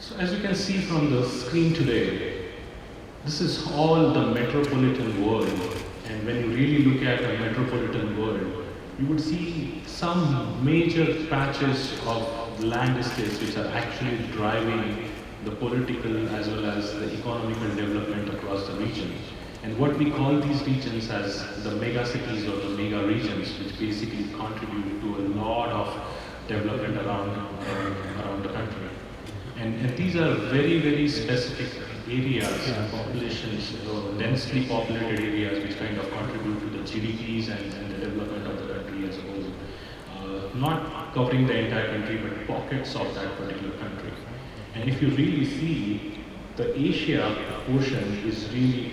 So as you can see from the screen today, this is all the metropolitan world. And when you really look at a metropolitan world, you would see some major patches of land estates which are actually driving the political as well as the economical development across the region. And what we call these regions as the mega cities or the mega regions, which basically contribute to a lot of development around the country. And these are very, very specific areas, populations, densely populated areas which kind of contribute to the GDPs and the development of the country as a whole. Not covering the entire country, but pockets of that particular country. And if you really see, the Asia portion is really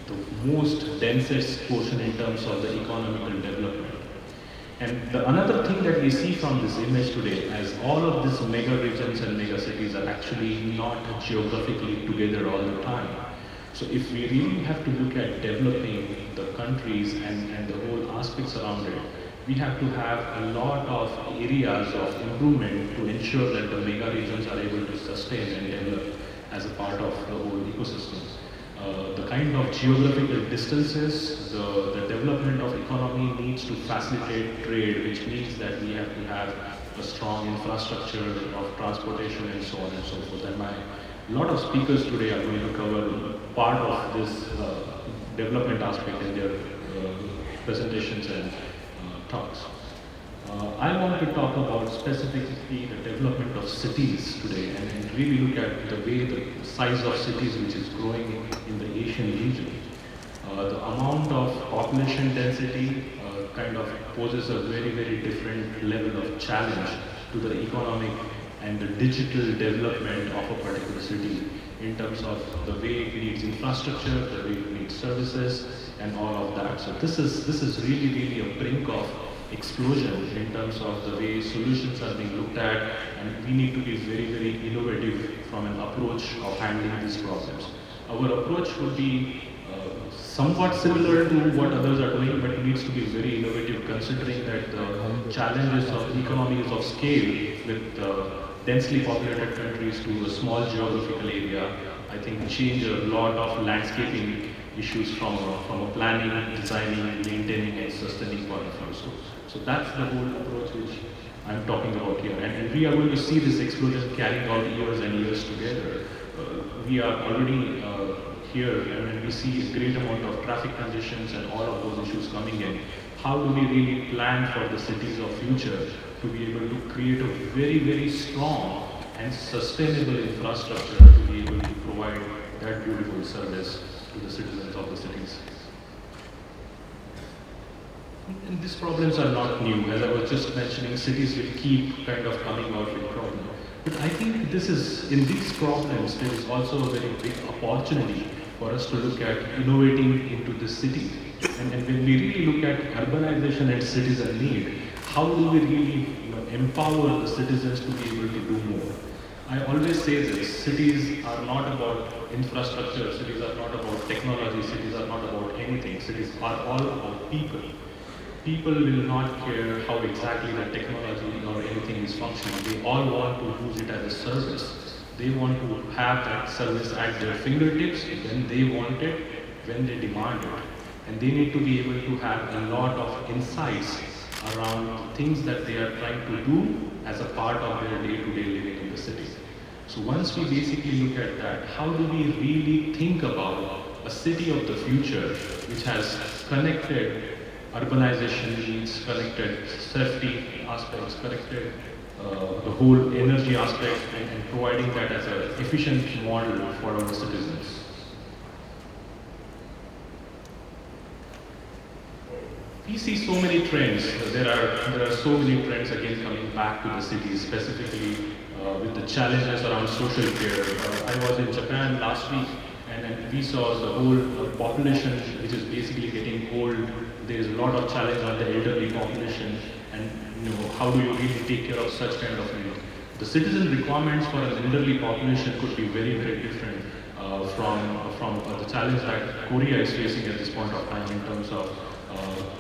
the most densest portion in terms of the economical development. And another thing that we see from this image today, as all of these mega regions and mega cities are actually not geographically together all the time. So if we really have to look at developing the countries and the whole aspects around it, we have to have a lot of areas of improvement to ensure that the mega regions are able to sustain and develop as a part of the whole ecosystem. The kind of geographical distances, the development of economy needs to facilitate trade, which means that we have to have a strong infrastructure of transportation and so on and so forth. And a lot of speakers today are going to cover part of this development aspect in their presentations and talks. I want to talk about specifically the development of cities today and really look at the way the size of cities which is growing in the Asian region. The amount of population density kind of poses a very, very different level of challenge to the economic and the digital development of a particular city in terms of the way it needs infrastructure, the way it needs services, and all of that. So this is really, really a brink of explosion in terms of the way solutions are being looked at, and we need to be very, very innovative from an approach of handling these problems. Our approach would be somewhat similar to what others are doing, but it needs to be very innovative considering that the challenges of economies of scale with densely populated countries to a small geographical area, I think change a lot of landscaping issues from a planning, designing, maintaining and sustaining point of view. So that's the whole approach which I'm talking about here. And we are going to see this explosion carrying out years and years together. We are already here and we see a great amount of traffic congestions and all of those issues coming in. How do we really plan for the cities of future to be able to create a very, very strong and sustainable infrastructure to be able to provide that beautiful service to the citizens of the cities. And these problems are not new. As I was just mentioning, cities will keep kind of coming out with problems. But I think in these problems, there is also a very big opportunity for us to look at innovating into the city. And when we really look at urbanization and citizen need, how do we really empower the citizens to be able to do more? I always say this, cities are not about infrastructure, cities are not about technology, cities are not about anything, cities are all about people. People will not care how exactly the technology or anything is functioning. They all want to use it as a service. They want to have that service at their fingertips when they want it, when they demand it. And they need to be able to have a lot of insights around things that they are trying to do as a part of their day-to-day living in the city. So once we basically look at that, how do we really think about a city of the future which has connected urbanization needs, connected safety aspects, connected the whole energy aspect and providing that as an efficient model for our citizens. We see so many trends. There are so many trends again coming back to the cities, specifically with the challenges around social care. I was in Japan last week and we saw the whole population which is basically getting old. There is a lot of challenge on the elderly population and how do you really take care of such kind of need. The citizen requirements for an elderly population could be very, very different from the challenge that Korea is facing at this point of time in terms of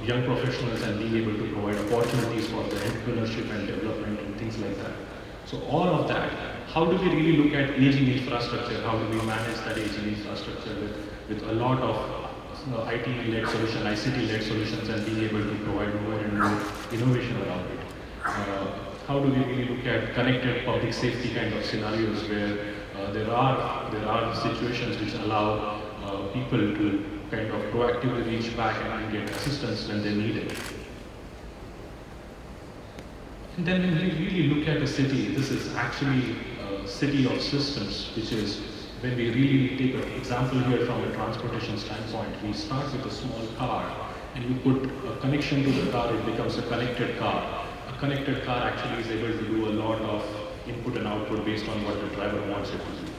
young professionals and being able to provide opportunities for the entrepreneurship and development and things like that. So all of that, how do we really look at aging infrastructure? How do we manage that aging infrastructure with a lot of IT-led solutions, ICT-led solutions, and being able to provide more and more innovation around it? How do we really look at connected public safety kind of scenarios where there are situations which allow people to kind of proactively reach back and get assistance when they need it? And then when we really look at a city, this is actually a city of systems, which is when we really take an example here from a transportation standpoint, we start with a small car and you put a connection to the car, it becomes a connected car. A connected car actually is able to do a lot of input and output based on what the driver wants it to do.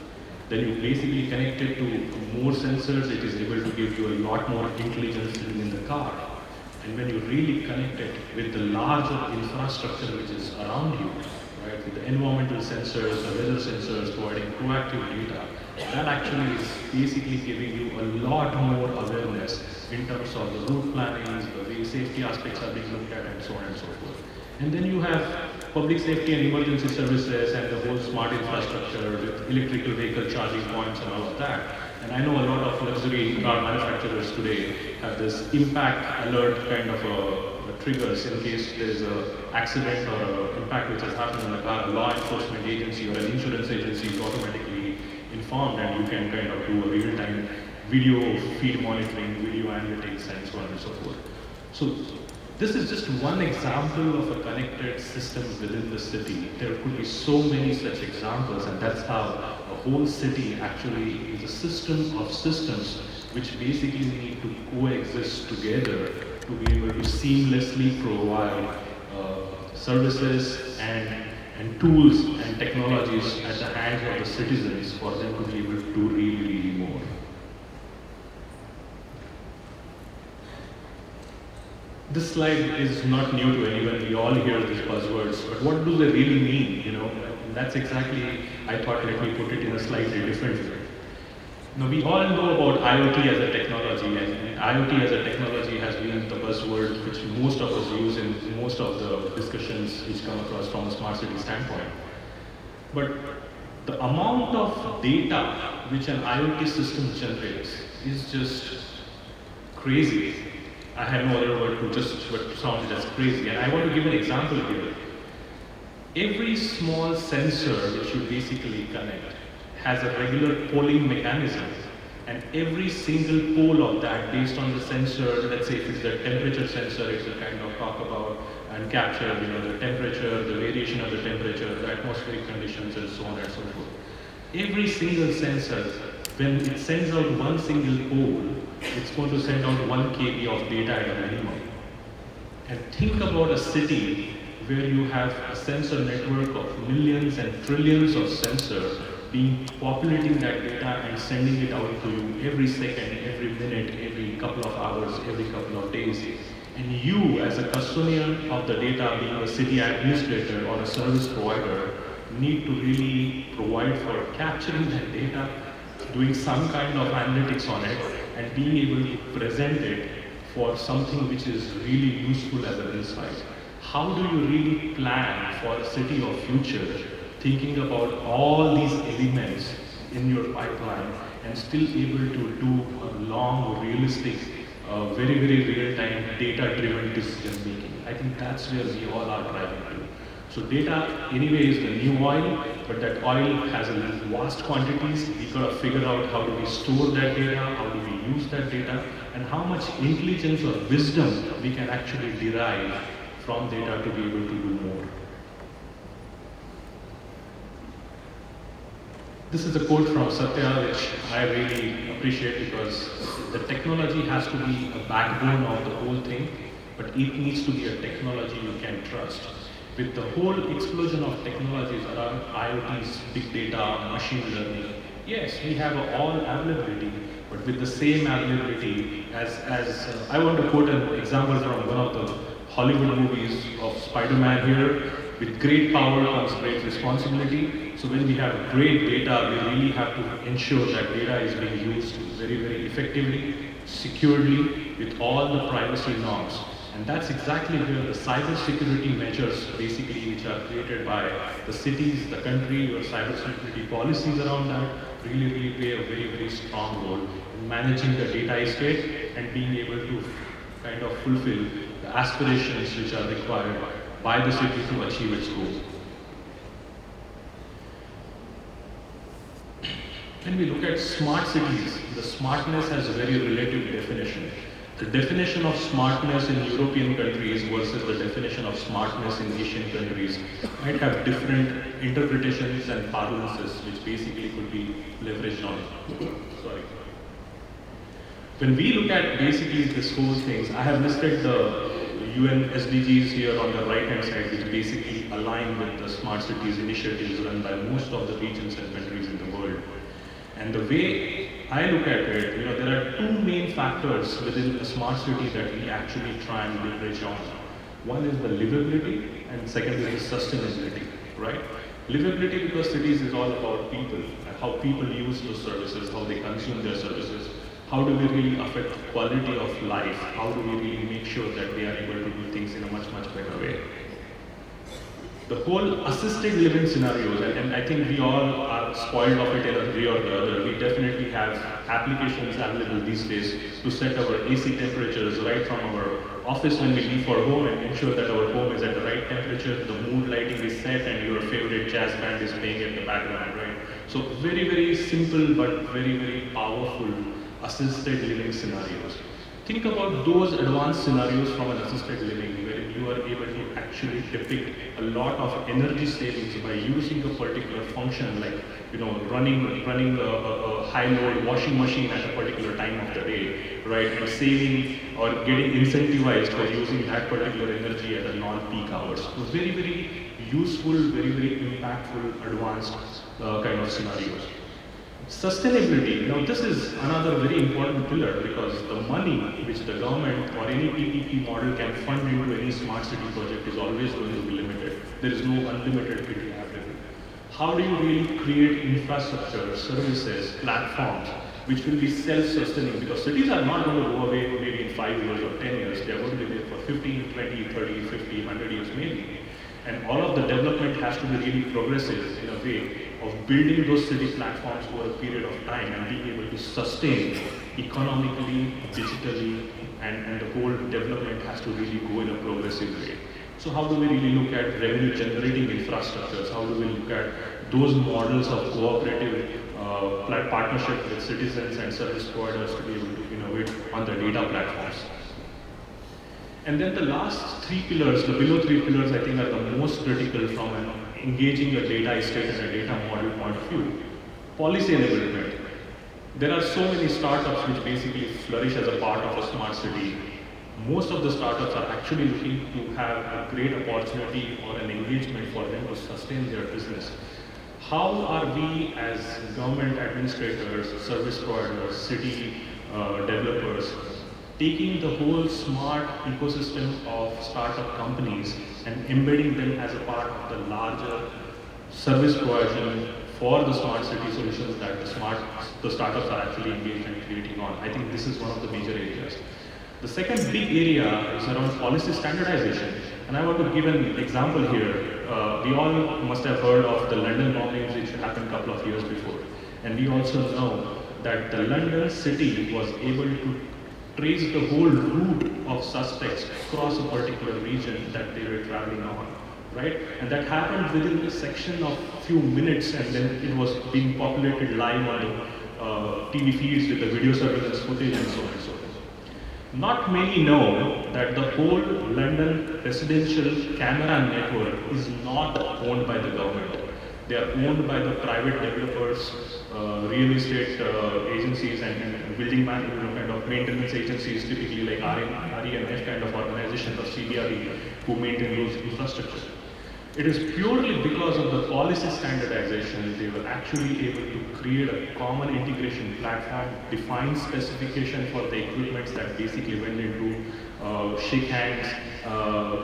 Then you basically connect it to more sensors, it is able to give you a lot more intelligence in the car. And when you really connect it with the larger infrastructure which is around you, right, with the environmental sensors, the weather sensors providing proactive data, that actually is basically giving you a lot more awareness in terms of the route planning, the way safety aspects are being looked at, and so on and so forth. And then you have public safety and emergency services and the whole smart infrastructure with electrical vehicle charging points and all of that. And I know a lot of luxury car manufacturers today have this impact alert kind of triggers in case there's an accident or an impact which has happened in the car. A law enforcement agency or an insurance agency is automatically informed, and you can kind of do a real-time video feed monitoring, video analytics, and so on and so forth. So this is just one example of a connected system within the city. There could be so many such examples, and that's how a whole city actually is a system of systems which basically need to coexist together to be able to seamlessly provide services and tools and technologies at the hands of the citizens for them to be able to do really more. This slide is not new to anyone. We all hear these buzzwords, but what do they really mean? You know, and that's exactly, I thought, let me put it in a slightly different way. Now, we all know about IoT as a technology, and IoT as a technology has been the buzzword which most of us use in most of the discussions which come across from a smart city standpoint. But the amount of data which an IoT system generates is just crazy. I had no other word to just sound as crazy. And I want to give an example here. Every small sensor which you basically connect has a regular polling mechanism. And every single pole of that, based on the sensor, let's say if it's the temperature sensor, it will kind of talk about and capture, the temperature, the variation of the temperature, the atmospheric conditions, and so on and so forth. Every single sensor, when it sends out one single pole, it's going to send out 1 KB of data at a minimum. And think about a city where you have a sensor network of millions and trillions of sensors populating that data and sending it out to you every second, every minute, every couple of hours, every couple of days. And you, as a custodian of the data, being a city administrator or a service provider, need to really provide for capturing that data, doing some kind of analytics on it, and being able to present it for something which is really useful as an insight. How do you really plan for a city of future, thinking about all these elements in your pipeline and still able to do a long, realistic, very real-time, data-driven decision making? I think that's where we all are driving to. So data, anyway, is the new oil, but that oil has a vast quantities. We got to figure out how do we store that data, how do we use that data, and how much intelligence or wisdom we can actually derive from data to be able to do more. This is a quote from Satya, which I really appreciate, because the technology has to be a backbone of the whole thing, but it needs to be a technology you can trust. With the whole explosion of technologies around IoTs, big data, machine learning, yes, we have all availability, but with the same availability as I want to quote an example from one of the Hollywood movies of Spider-Man here. With great power comes great responsibility. So when we have great data, we really have to ensure that data is being used very effectively, securely, with all the privacy norms. And that's exactly where the cyber security measures, basically, which are created by the cities, the country, or cyber security policies around that, really play a very strong role in managing the data estate and being able to kind of fulfill the aspirations which are required by the city to achieve its goals. When we look at smart cities, the smartness has a very relative definition. The definition of smartness in European countries versus the definition of smartness in Asian countries might have different interpretations and parlances, which basically could be leveraged on. Sorry. When we look at basically this whole thing, I have listed the UN SDGs here on the right-hand side, which basically align with the smart cities initiatives run by most of the regions and countries in the world. And the way I look at it, there are two main factors within a smart city that we actually try and leverage on. One is the livability, and second is the sustainability, right? Livability, because cities is all about people, how people use those services, how they consume their services. How do we really affect the quality of life? How do we really make sure that they are able to do things in a much better way? The whole assisted living scenarios, and I think we all are spoiled of it in a way or the other. We definitely have applications available these days to set our AC temperatures right from our office when we leave for home and ensure that our home is at the right temperature, the mood lighting is set, and your favorite jazz band is playing in the background, right? So very simple but very powerful assisted living scenarios. Think about those advanced scenarios from an assisted living where you are able to actually depict a lot of energy savings by using a particular function, like running a high load washing machine at a particular time of the day, right? And saving or getting incentivized for using that particular energy at a non-peak hours. So very useful, very impactful, advanced kind of scenarios. Sustainability, now this is another very important pillar because the money which the government or any PPP model can fund into any smart city project is always going to be limited. There is no unlimited PPP available. How do you really create infrastructure, services, platforms which will be self-sustaining? Because cities are not going to go away maybe in 5 years or 10 years. They are going to be there for 15, 20, 30, 50, 100 years maybe. And all of the development has to be really progressive in a way of building those city platforms over a period of time and being able to sustain economically, digitally, and the whole development has to really go in a progressive way. So how do we really look at revenue generating infrastructures? How do we look at those models of cooperative partnership with citizens and service providers to be able to innovate on the data platforms? And then the last three pillars, the below three pillars, I think are the most critical from an engaging a data estate and a data model point of view. Policy enablement. There are so many startups which basically flourish as a part of a smart city. Most of the startups are actually looking to have a great opportunity or an engagement for them to sustain their business. How are we as government administrators, service providers, city developers, taking the whole smart ecosystem of startup companies and embedding them as a part of the larger service provision for the smart city solutions that the startups are actually engaged in creating on? I think this is one of the major areas. The second big area is around policy standardization. And I want to give an example here. We all must have heard of the London bombings which happened a couple of years before. And we also know that the London city was able to trace the whole route of suspects across a particular region that they were traveling on, right? And that happened within a section of few minutes, and then it was being populated live on the TV feeds with the video surveillance footage and so on and so forth. Not many know that the whole London residential camera network is not owned by the government. They are owned by the private developers, real estate agencies, and building kind of maintenance agencies, typically like REMF kind of organizations or CBRE, who maintain those infrastructure. It is purely because of the policy standardization they were actually able to create a common integration platform, define specification for the equipments that basically went into shake hands,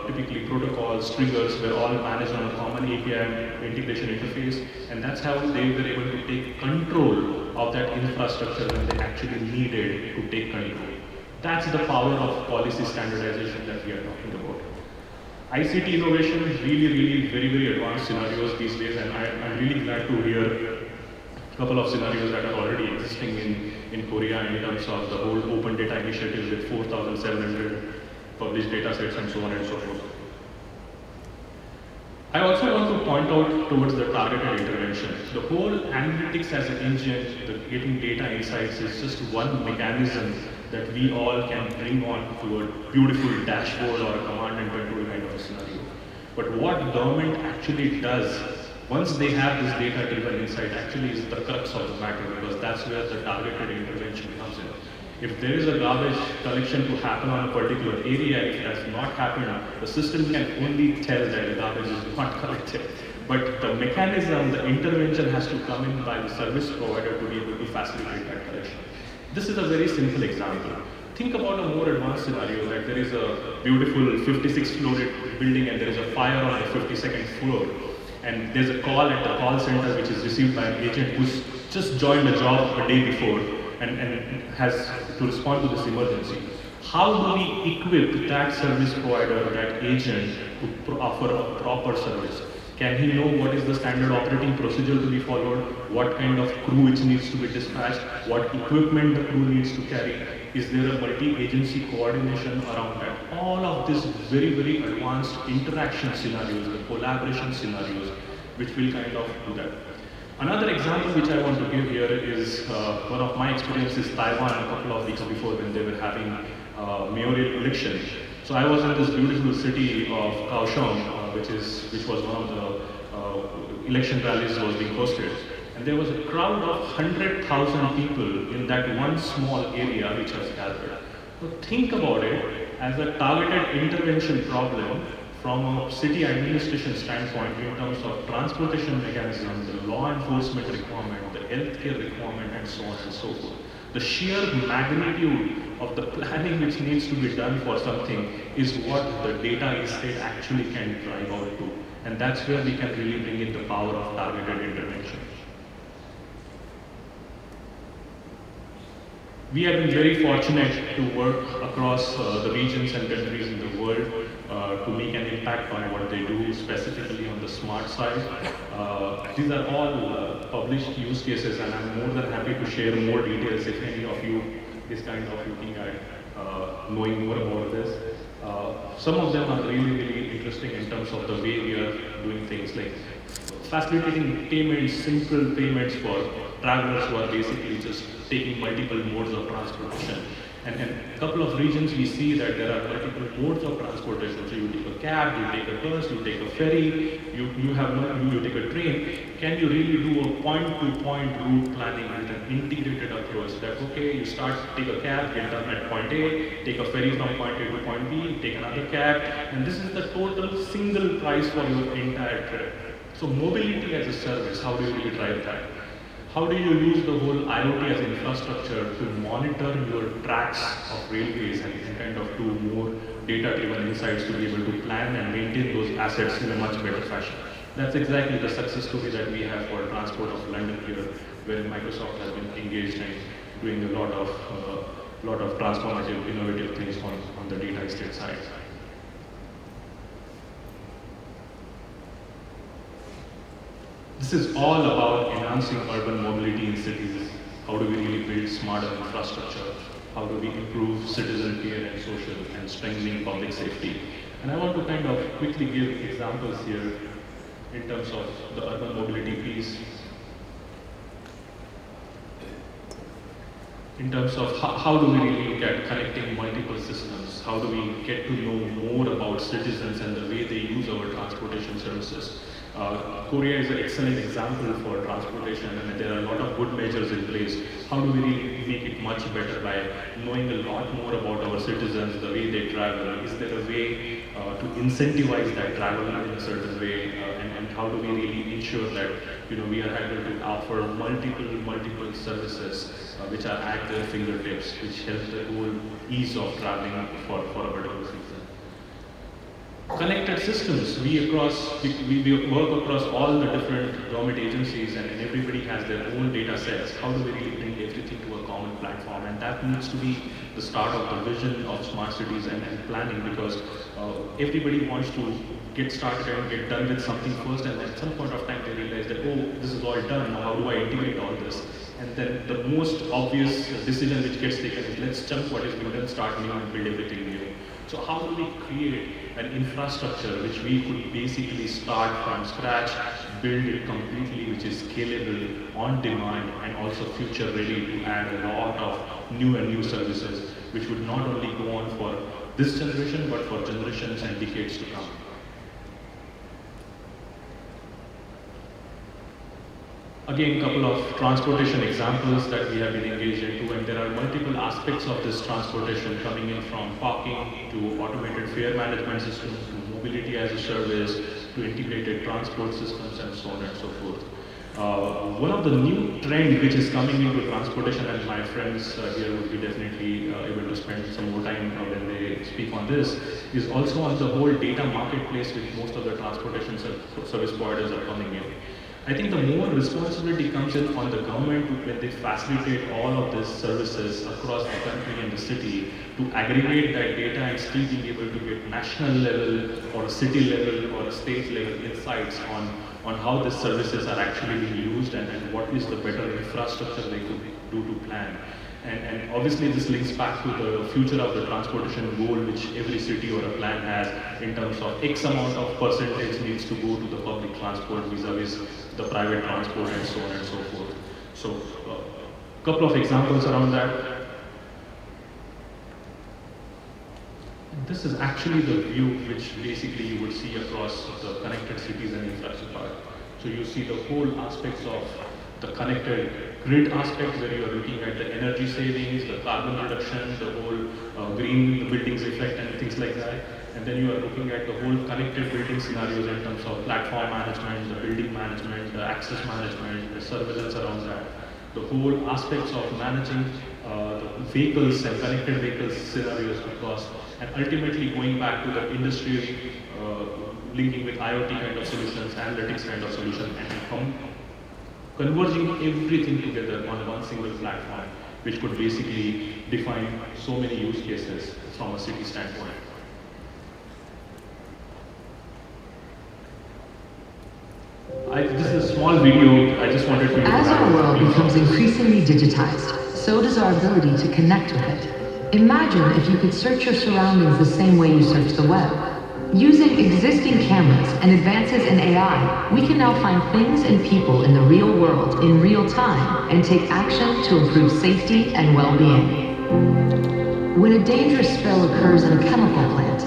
typically protocols, triggers were all managed on a common API integration interface, and that's how they were able to take control of that infrastructure when they actually needed to take control. That's the power of policy standardization that we are talking about. ICT innovation is really very, very advanced scenarios these days, and I'm really glad to hear a couple of scenarios that are already existing in Korea in terms of the whole open data initiative with 4,700 published data sets and so on and so forth. I also want to point out towards the targeted intervention. The whole analytics as an engine, the getting data insights is just one mechanism that we all can bring on to a beautiful dashboard or a command and control kind of a scenario. But what government actually does, once they have this data-driven insight, actually is the crux of the matter, because that's where the targeted intervention comes in. If there is a garbage collection to happen on a particular area, if it has not happened, the system can only tell that the garbage is not collected. But the mechanism, the intervention has to come in by the service provider to be able to facilitate that collection. This is a very simple example. Think about a more advanced scenario, that there is a beautiful 56-floor building and there is a fire on the 52nd floor. And there's a call at the call center which is received by an agent who's just joined the job a day before and has to respond to this emergency. How do we equip that service provider, that agent, to offer a proper service? Can he know what is the standard operating procedure to be followed? What kind of crew which needs to be dispatched? What equipment the crew needs to carry? Is there a multi-agency coordination around that? All of these very advanced interaction scenarios, the collaboration scenarios, which will kind of do that. Another example which I want to give here is one of my experiences in Taiwan a couple of weeks before, when they were having mayoral election. So I was in this beautiful city of Kaohsiung, which was one of the election rallies was being hosted. And there was a crowd of 100,000 people in that one small area which was gathered. So think about it as a targeted intervention problem from a city administration standpoint in terms of transportation mechanism, the law enforcement requirement, the healthcare requirement, and so on and so forth. The sheer magnitude of the planning which needs to be done for something is what the data estate actually can drive out to. And that's where we can really bring in the power of targeted intervention. We have been very fortunate to work across the regions and countries in the world to make an impact on what they do, specifically on the smart side. These are all published use cases, and I'm more than happy to share more details if any of you is kind of looking at knowing more about this. Some of them are really interesting in terms of the way we are doing things, like facilitating payments, simple payments for travelers who are basically just taking multiple modes of transportation. And in a couple of regions we see that there are multiple modes of transportation. So you take a cab, you take a bus, you take a ferry, you take a train. Can you really do a point-to-point route planning with an integrated approach that, okay, you start, take a cab, get done at point A, take a ferry from point A to point B, take another cab, and this is the total single price for your entire trip. So mobility as a service, how do you really drive that? How do you use the whole IoT as infrastructure to monitor your tracks of railways and kind of do more data-driven insights to be able to plan and maintain those assets in a much better fashion? That's exactly the success story that we have for Transport of London here, where Microsoft has been engaged and doing a lot of transformative, innovative things on the data estate side. This is all about enhancing urban mobility in cities. How do we really build smarter infrastructure? How do we improve citizen care and social and strengthening public safety? And I want to kind of quickly give examples here in terms of the urban mobility piece. In terms of how do we really look at connecting multiple systems? How do we get to know more about citizens and the way they use our transportation services? Korea is an excellent example for transportation, and there are a lot of good measures in place. How do we really make it much better by knowing a lot more about our citizens, the way they travel? Is there a way to incentivize that travel in a certain way? And how do we really ensure that we are able to offer multiple services which are at their fingertips, which help the whole ease of traveling for a particular season? Connected systems. We work across all the different government agencies, and everybody has their own data sets. How do we really bring everything to a common platform? And that needs to be the start of the vision of smart cities and planning, because everybody wants to get started and get done with something first, and at some point of time they realize that, oh, this is all done, now how do I integrate all this? And then the most obvious decision which gets taken is, let's jump what is being done, start new and build everything new. So how do we create an infrastructure which we could basically start from scratch, build it completely, which is scalable, on demand, and also future ready to add a lot of new services, which would not only go on for this generation, but for generations and decades to come. Again, a couple of transportation examples that we have been engaged into, and there are multiple aspects of this transportation coming in, from parking to automated fare management systems to mobility as a service to integrated transport systems and so on and so forth. One of the new trends which is coming into transportation, and my friends here would be definitely able to spend some more time when they speak on this, is also on the whole data marketplace which most of the transportation service providers are coming in. I think the more responsibility comes in on the government when they facilitate all of these services across the country and the city, to aggregate that data and still being able to get national level or a city level or a state level insights on how these services are actually being used, and what is the better infrastructure they could do to plan. And obviously this links back to the future of the transportation goal which every city or a plan has, in terms of X amount of percentage needs to go to the public transport vis-a-vis the private transport and so on and so forth. So a couple of examples around that. This is actually the view which basically you would see across the connected cities and infrastructure. So you see the whole aspects of the connected grid aspect, where you are looking at the energy savings, the carbon reduction, the whole green buildings effect and things like that. And then you are looking at the whole connected building scenarios in terms of platform management, the building management, the access management, the surveillance around that. The whole aspects of managing the vehicles and connected vehicles scenarios across, and ultimately going back to the industry, linking with IoT kind of solutions, analytics kind of solutions, and converging everything together on one single platform, which could basically define so many use cases from a city standpoint. This is a small video. I just wanted to... As our world becomes increasingly digitized, so does our ability to connect with it. Imagine if you could search your surroundings the same way you search the web. Using existing cameras and advances in AI, we can now find things and people in the real world in real time and take action to improve safety and well-being. When a dangerous spill occurs in a chemical plant,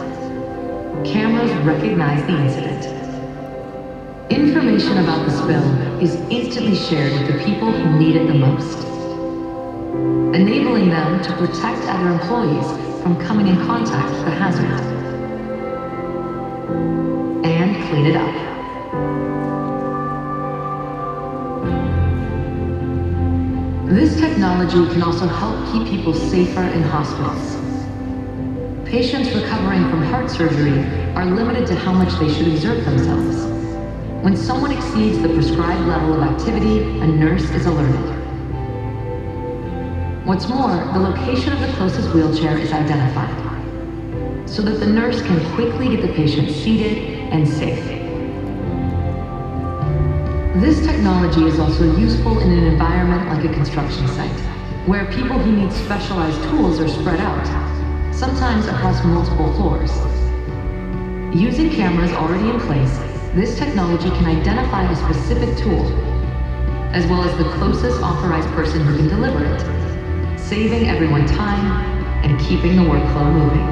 cameras recognize the incident. Information about the spill is instantly shared with the people who need it the most, enabling them to protect other employees from coming in contact with the hazard and clean it up. This technology can also help keep people safer in hospitals. Patients recovering from heart surgery are limited to how much they should exert themselves. When someone exceeds the prescribed level of activity, a nurse is alerted. What's more, the location of the closest wheelchair is identified, so that the nurse can quickly get the patient seated and safe. This technology is also useful in an environment like a construction site, where people who need specialized tools are spread out, sometimes across multiple floors. Using cameras already in place, this technology can identify a specific tool, as well as the closest authorized person who can deliver it, saving everyone time and keeping the workflow moving.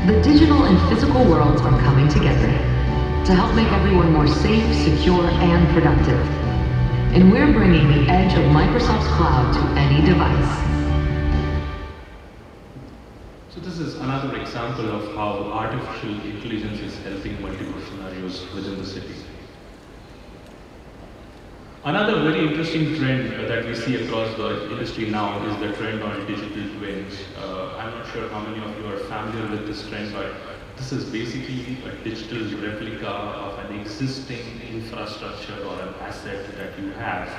The digital and physical worlds are coming together to help make everyone more safe, secure, and productive. And we're bringing the edge of Microsoft's cloud to any device. So this is another example of how artificial intelligence is helping multiple scenarios within the city. Another very interesting trend that we see across the industry now is the trend on digital twins. I'm not sure how many of you are familiar with this trend, but This is basically a digital replica of an existing infrastructure or an asset that you have,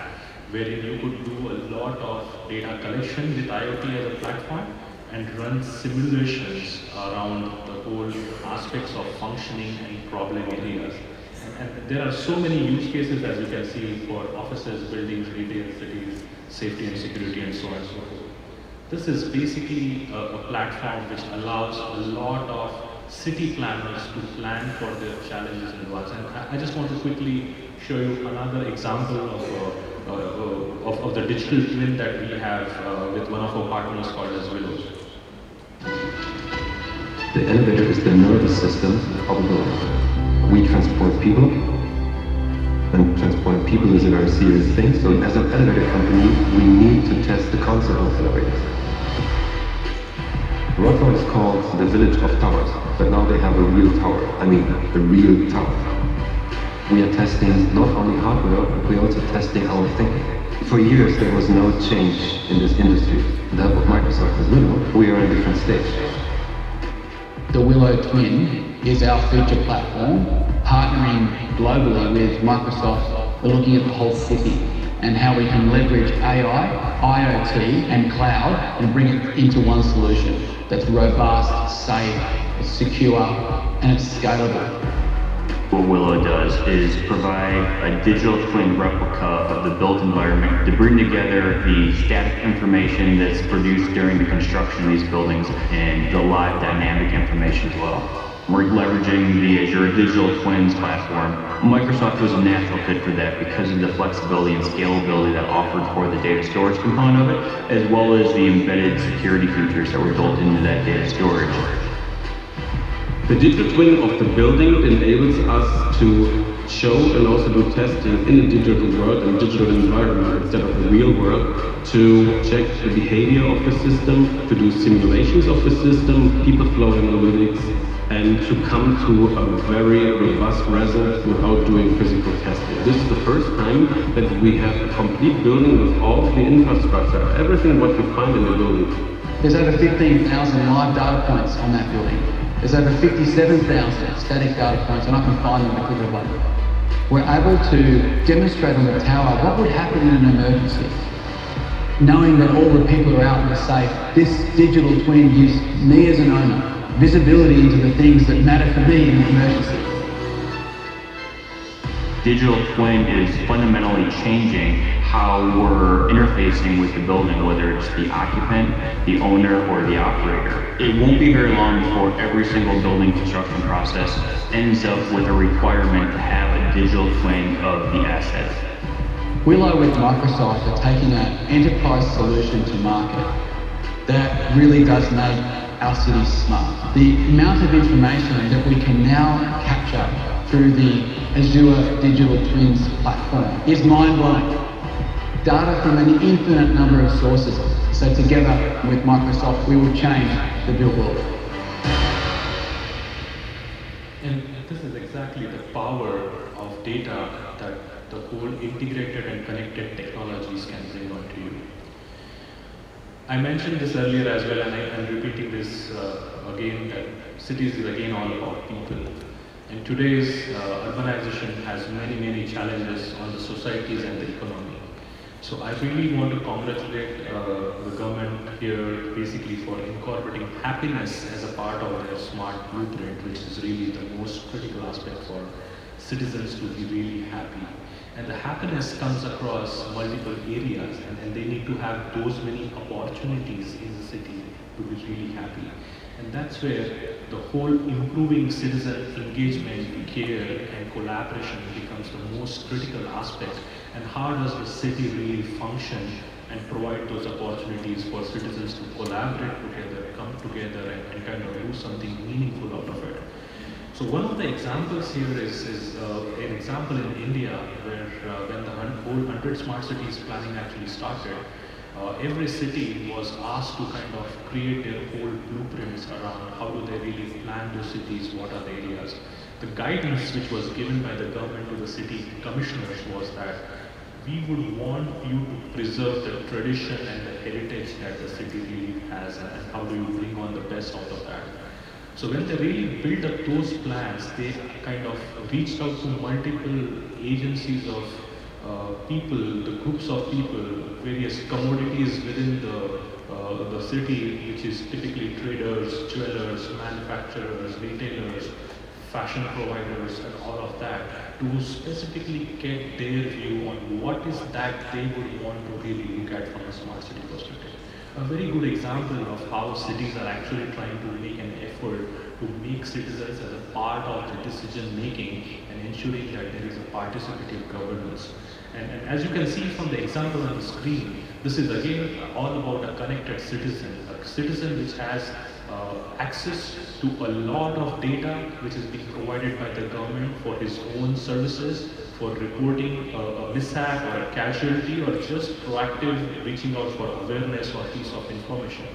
wherein you could do a lot of data collection with IoT as a platform and run simulations around the whole aspects of functioning and problem areas. And there are so many use cases, as you can see, for offices, buildings, retail, cities, safety and security, and so on and so forth. This is basically a platform which allows a lot of city planners to plan for their challenges in advance. And I just want to quickly show you another example of the digital twin that we have with one of our partners called as Willows. The elevator is the nervous system of a building. We transport people, and transporting people is a very serious thing. So as an elevator company, we need to test the concept of elevators. Rotterdam is called the village of towers, but now they have a real tower. I mean, a real tower. We are testing not only hardware, but we're also testing our thinking. For years, there was no change in this industry. That was Microsoft with Willow. We are in a different stage. The Willow Twin is our feature platform, partnering globally with Microsoft. We're looking at the whole city and how we can leverage AI, IoT, and cloud and bring it into one solution that's robust, safe, it's secure, and it's scalable. What Willow does is provide a digital twin replica of the built environment to bring together the static information that's produced during the construction of these buildings and the live dynamic information as well. We're leveraging the Azure Digital Twins platform. Microsoft was a natural fit for that because of the flexibility and scalability that offered for the data storage component of it, as well as the embedded security features that were built into that data storage. The digital twin of the building enables us to show and also do testing in a digital world and digital environment instead of the real world, to check the behavior of the system, to do simulations of the system, people flow analytics, and to come to a very robust result without doing physical testing. This is the first time that we have a complete building with all the infrastructure, everything what you find in the building. There's over 15,000 live data points on that building. There's over 57,000 static data points, and I can find them with a click of a button. We're able to demonstrate on the tower what would happen in an emergency. Knowing that all the people are out and are safe, this digital twin gives me as an owner visibility into the things that matter for me in an emergency. Digital twin is fundamentally changing how we're interfacing with the building, whether it's the occupant, the owner, or the operator. It won't be very long before every single building construction process ends up with a requirement to have a digital twin of the assets. Willow with Microsoft are taking an enterprise solution to market that really does make our cities smart. The amount of information that we can now capture through the Azure Digital Twins platform is mind-blowing. Data from an infinite number of sources. So together with Microsoft, we will change the built world. And this is exactly the power of data that the whole integrated and connected technologies can bring onto you. I mentioned this earlier as well, and I'm repeating this again, that cities is again all about people. And today's urbanization has many challenges on the societies and the economy. So I really want to congratulate the government here basically for incorporating happiness as a part of their smart blueprint, which is really the most critical aspect for citizens to be really happy. And the happiness comes across multiple areas, and they need to have those many opportunities in the city to be really happy. And that's where the whole improving citizen engagement, care, and collaboration becomes the most critical aspect. And how does the city really function and provide those opportunities for citizens to collaborate together, come together, and kind of do something meaningful out of it. So one of the examples here is an example in India where when the whole 100 Smart Cities planning actually started, every city was asked to kind of create their whole blueprints around how do they really plan those cities, what are the areas. The guidance which was given by the government to the city commissioners was that we would want you to preserve the tradition and the heritage that the city really has, and how do you bring on the best out of that. So when they really built up those plans, they kind of reached out to multiple agencies of people, the groups of people, various commodities within the city, which is typically traders, jewelers, manufacturers, retailers, fashion providers, and all of that, to specifically get their view on what is that they would want to really look at from a smart city perspective. A very good example of how cities are actually trying to make an effort to make citizens as a part of the decision making and ensuring that there is a participative governance. And as you can see from the example on the screen, this is again all about a connected citizen, a citizen which has access to a lot of data which is being provided by the government for his own services, for reporting a mishap or a casualty, or just proactive reaching out for awareness or piece of information.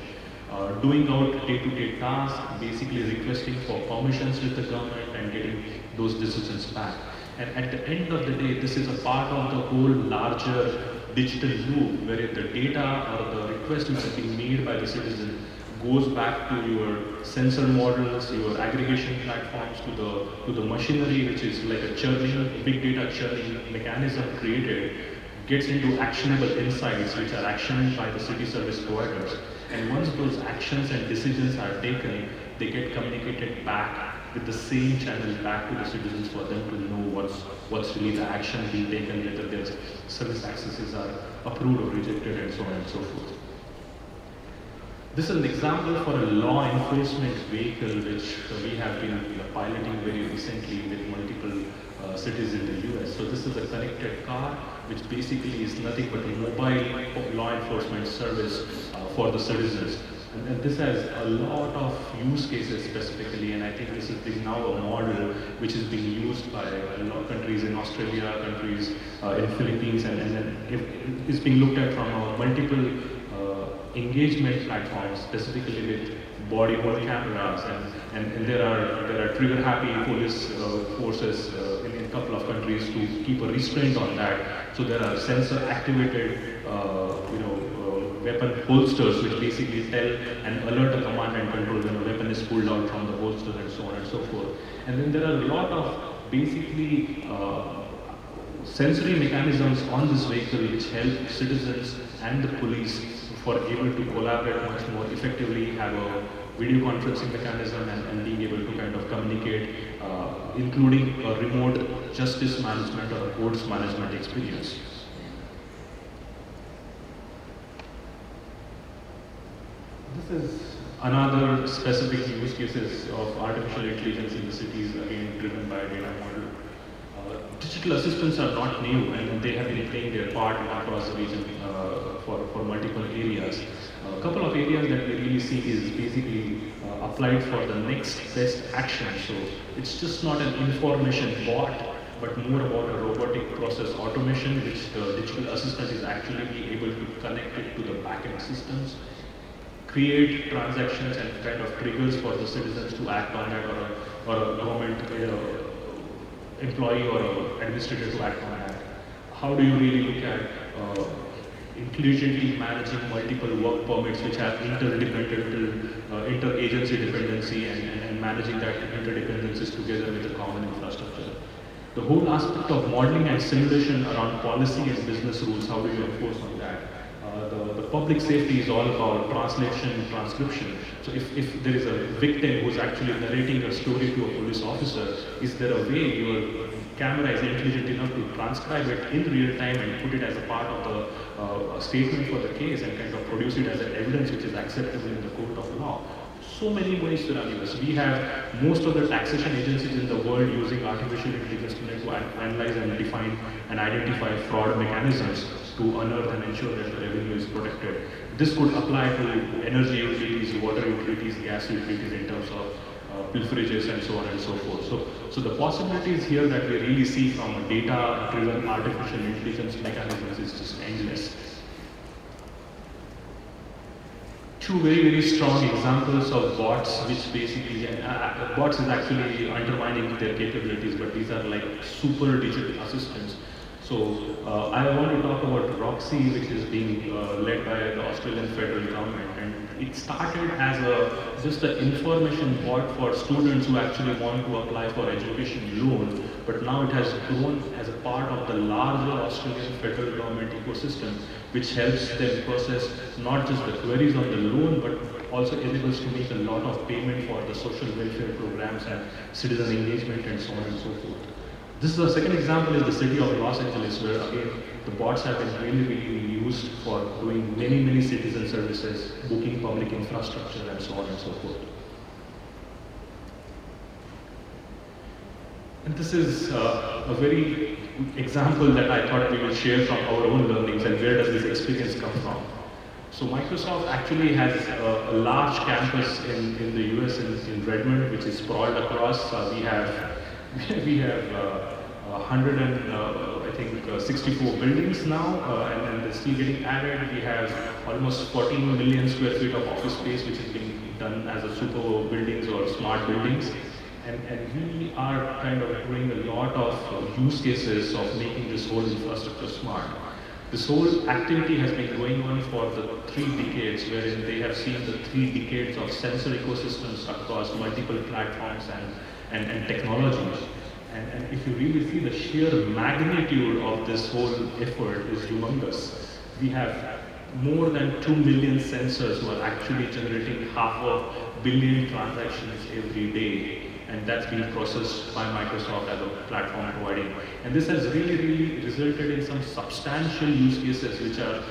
Doing out day-to-day tasks, basically requesting for permissions with the government and getting those decisions back. And at the end of the day, this is a part of the whole larger digital loop where the data or the request which is being made by the citizen goes back to your sensor models, your aggregation platforms, to the machinery which is like a churning, big data churning mechanism created, gets into actionable insights which are actioned by the city service providers. And once those actions and decisions are taken, they get communicated back with the same channel back to the citizens for them to know what's really the action being taken, whether their service accesses are approved or rejected, and so on and so forth. This is an example for a law enforcement vehicle which we have been piloting very recently with multiple cities in the US. So this is a connected car which basically is nothing but a mobile law enforcement service for the citizens. And this has a lot of use cases specifically, and I think this is now a model which is being used by a lot of countries in Australia, countries in Philippines, and then it's being looked at from multiple engagement platforms, specifically with body-worn cameras, and there are trigger-happy police forces in a couple of countries to keep a restraint on that. So there are sensor-activated, weapon holsters which basically tell and alert the command and control when a weapon is pulled out from the holster, and so on and so forth. And then there are a lot of basically sensory mechanisms on this vehicle which help citizens and the police for able to collaborate much more effectively, have a video conferencing mechanism, and being able to kind of communicate, including a remote justice management or a courts management experience. This is another specific use cases of artificial intelligence in the cities, again driven by a data model. Digital assistants are not new, and they have been playing their part across the region for multiple areas. A couple of areas that we really see is basically applied for the next best action. So it's just not an information bot, but more about a robotic process automation, which the digital assistant is actually being able to connect it to the backend systems, create transactions and kind of triggers for the citizens to act on that, or a government employee or administrator to act on that. How do you really look at intelligently managing multiple work permits which have inter-agency dependency, and managing that interdependencies together with a common infrastructure? The whole aspect of modeling and simulation around policy and business rules, how do you enforce on that? The public safety is all about translation, transcription. So if there is a victim who's actually narrating a story to a police officer, is there a way your camera is intelligent enough to transcribe it in real time and put it as a part of the statement for the case, and kind of produce it as an evidence which is acceptable in the court of law? So many ways to run this. We have most of the taxation agencies in the world using artificial intelligence to analyze and define and identify fraud mechanisms to unearth and ensure that the revenue is protected. This could apply to energy utilities, water utilities, gas utilities in terms of pilferages and so on and so forth. So the possibilities here that we really see from data-driven artificial intelligence mechanisms is just endless. Two very, very strong examples of bots, which basically, bots is actually undermining their capabilities, but these are like super digital assistants. So I want to talk about Roxy, which is being led by the Australian federal government, and it started as just an information board for students who actually want to apply for education loan, but now it has grown as a part of the larger Australian federal government ecosystem, which helps them process not just the queries on the loan, but also enables to make a lot of payment for the social welfare programs and citizen engagement and so on and so forth. This is the second example is the city of Los Angeles, where again, the bots have been really used for doing many citizen services, booking public infrastructure and so on and so forth. And this is a very example that I thought we will share from our own learnings and where does this experience come from. So Microsoft actually has a large campus in the US in Redmond, which is sprawled across. We have 64 buildings now, and they're still getting added. We have almost 14 million square feet of office space, which is being done as a super buildings or smart buildings. And we are kind of doing a lot of use cases of making this whole infrastructure smart. This whole activity has been going on for the 3 decades, wherein they have seen the 3 decades of sensor ecosystems across multiple platforms and technologies. And if you really see the sheer magnitude of this whole effort is humongous. We have more than 2 million sensors who are actually generating 500 million transactions every day. And that's being processed by Microsoft as a platform providing. And this has really resulted in some substantial use cases which are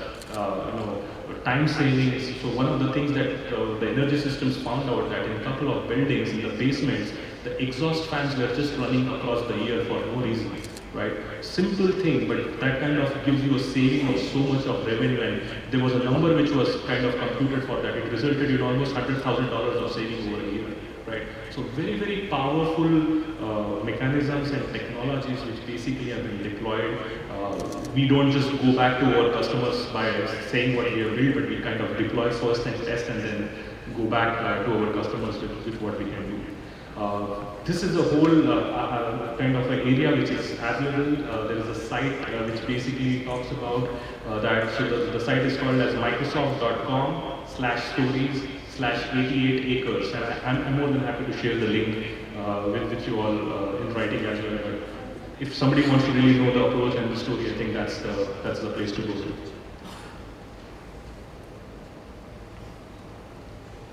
time savings. So one of the things that the energy systems found out that in a couple of buildings in the basements, the exhaust fans were just running across the year for no reason, right? Simple thing, but that kind of gives you a saving of so much of revenue. And there was a number which was kind of computed for that. It resulted in almost $100,000 of saving over a year, right? So very powerful mechanisms and technologies which basically have been deployed. We don't just go back to our customers by saying what we have built, but we kind of deploy first and test and then go back to our customers with what we can do. This is a whole kind of an area which is available. There is a site which basically talks about that. So the site is called as Microsoft.com/stories/88 acres. And I'm more than happy to share the link with you all in writing as well. But if somebody wants to really know the approach and the story, I think that's the place to go to.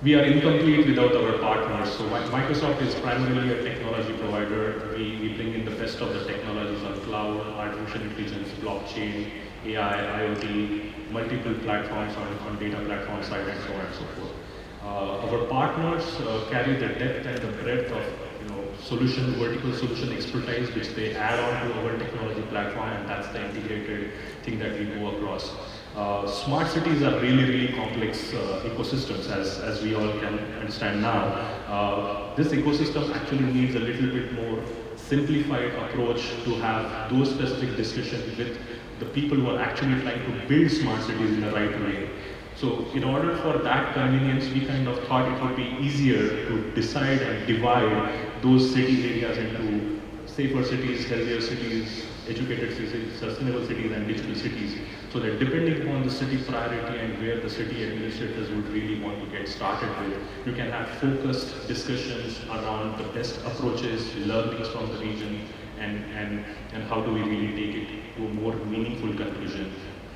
We are incomplete without our partners. So Microsoft is primarily a technology provider. We bring in the best of the technologies on cloud, artificial intelligence, blockchain, AI, IoT, multiple platforms on data platform side and so on and so forth. Our partners carry the depth and the breadth of vertical solution expertise which they add on to our technology platform, and that's the integrated thing that we go across. Smart cities are really complex ecosystems, as we all can understand now. This ecosystem actually needs a little bit more simplified approach to have those specific discussions with the people who are actually trying to build smart cities in the right way. So in order for that convenience, we kind of thought it would be easier to decide and divide those city areas into safer cities, healthier cities, educated cities, sustainable cities, and digital cities. So that depending upon the city priority and where the city administrators would really want to get started with, you can have focused discussions around the best approaches, learnings from the region, and how do we really take it to a more meaningful conclusion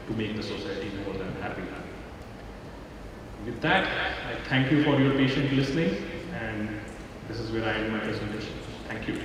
to make the society more than happy. With that, I thank you for your patient listening, and this is where I end my presentation. Thank you.